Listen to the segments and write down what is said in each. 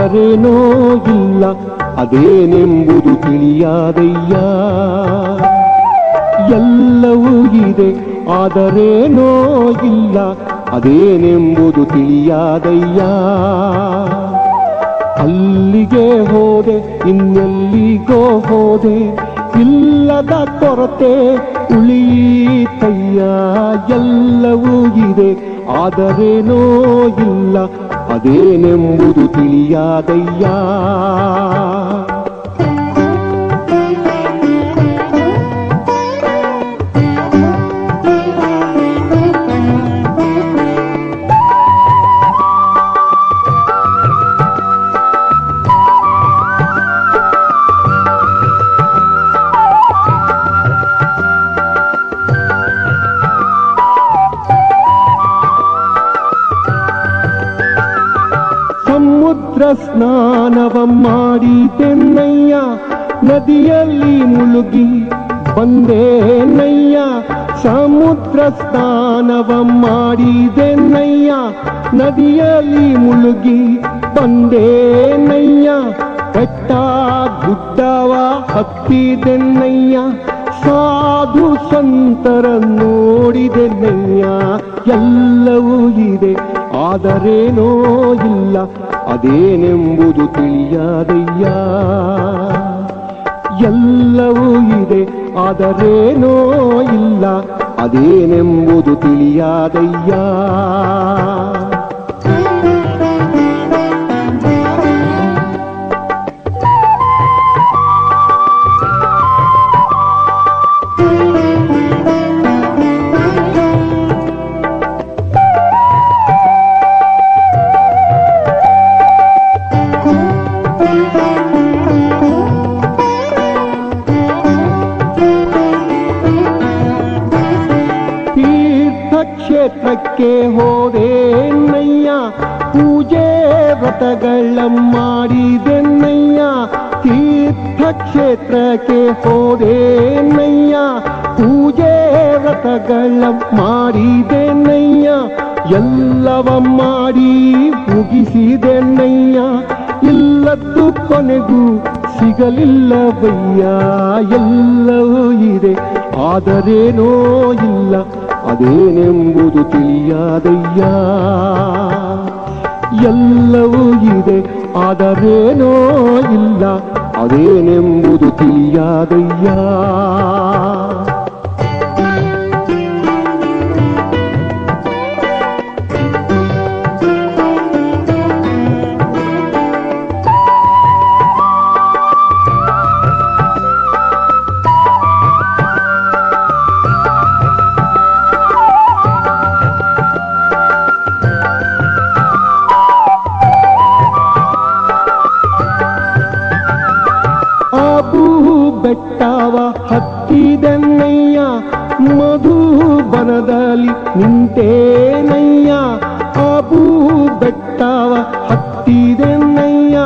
ಆದರೇನೋ ಇಲ್ಲ ಅದೇನೆಂಬುದು ತಿಳಿಯಾದಯ್ಯ. ಎಲ್ಲವೂ ಇದೆ ಆದರೇನೋ ಇಲ್ಲ ಅದೇನೆಂಬುದು ತಿಳಿಯಾದಯ್ಯ. ಅಲ್ಲಿಗೆ ಹೋದೆ ಇನ್ನೆಲ್ಲಿಗೋ ಹೋದೆ ಇಲ್ಲದ ಕೊರತೆ ಉಳಿಯಿತಯ್ಯ. ಎಲ್ಲವೂ ಇದೆ ಆದರೇನೋ ಇಲ್ಲ ಅದೇನೆಂಬುದು ತಿಳಿಯಾದಯ್ಯ. ಸಮುದ್ರ ಸ್ನಾನವ ಮಾಡಿದೆನ್ನಯ್ಯ ನದಿಯಲ್ಲಿ ಮುಳುಗಿ ಬಂದೇನಯ್ಯ. ಸಮುದ್ರ ಸ್ನಾನವ ಮಾಡಿದೆನ್ನಯ್ಯ ನದಿಯಲ್ಲಿ ಮುಳುಗಿ ಬಂದೇನಯ್ಯ. ಬೆಟ್ಟ ಗುಡ್ಡವ ಹತ್ತಿದೆನ್ನಯ್ಯ ಸಾಧು ಸಂತರ ನೋಡಿದೆನ್ನಯ್ಯ. ಎಲ್ಲವೂ ಇದೆ ಆದರೇನೋ ಇಲ್ಲ ಅದೇನೆಂಬುದು ತಿಳಿಯಾದಯ್ಯ. ಎಲ್ಲವೂ ಇದೆ ಆದರೇನೋ ಇಲ್ಲ ಅದೇನೆಂಬುದು ತಿಳಿಯಾದಯ್ಯ. ಕ್ಷೇತ್ರಕ್ಕೆ ಹೋದೆನ್ನಯ್ಯ ಪೂಜೆ ವ್ರತಗಳ ಮಾಡಿದೆನ್ನಯ್ಯ. ತೀರ್ಥಕ್ಷೇತ್ರಕ್ಕೆ ಹೋದೆನ್ನಯ್ಯ ಪೂಜೆ ವ್ರತಗಳ ಮಾಡಿದೆನ್ನಯ್ಯ. ಎಲ್ಲವ ಮಾಡಿ ಮುಗಿಸಿದೆನ್ನಯ್ಯ ಇಲ್ಲದ್ದು ಕೊನೆಗೂ ಸಿಗಲಿಲ್ಲವಯ್ಯ. ಎಲ್ಲವೂ ಇದೆ ಆದರೇನೋ ಇಲ್ಲ ಅದೇನೆಂಬುದು ತಿಳಿಯಾದಯ್ಯ. ಎಲ್ಲವೂ ಇದೆ ಆದರೇನೋ ಇಲ್ಲ ಅದೇನೆಂಬುದು ತಿಳಿಯಾದಯ್ಯ. ಬೆಟ್ಟವ ಹತ್ತಿದೆನ್ನಯ್ಯ ಮಧುಬನದಲ್ಲಿ ನಿಂತೇನಯ್ಯ. ಅಬೂ ಬೆಟ್ಟವ ಹತ್ತಿದೆನ್ನಯ್ಯ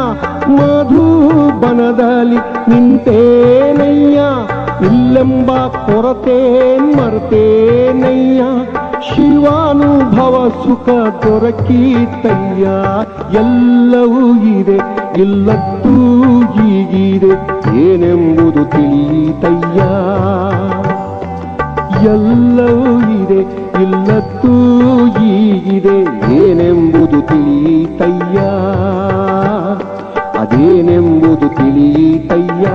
ಮಧುಬನದಲ್ಲಿ ನಿಂತೇನಯ್ಯ. ಇಲ್ಲೆಂಬ ಕೊರತೆ ಮರ್ತೇನಯ್ಯ ಶಿವಾನುಭವ ಸುಖ ದೊರಕೀತಯ್ಯ. ಎಲ್ಲವೂ ಇದೆ ಇಲ್ಲತ್ತೂ ಹೀಗಿದೆ ಏನೆಂಬುದು ತಿಳಿಯಿತಯ್ಯ. ಎಲ್ಲವೂ ಇದೆ ಇಲ್ಲತ್ತೂ ಹೀಗಿದೆ ಏನೆಂಬುದು ತಿಳಿಯಿತಯ್ಯ. ಅದೇನೆಂಬುದು ತಿಳಿಯಿತಯ್ಯ.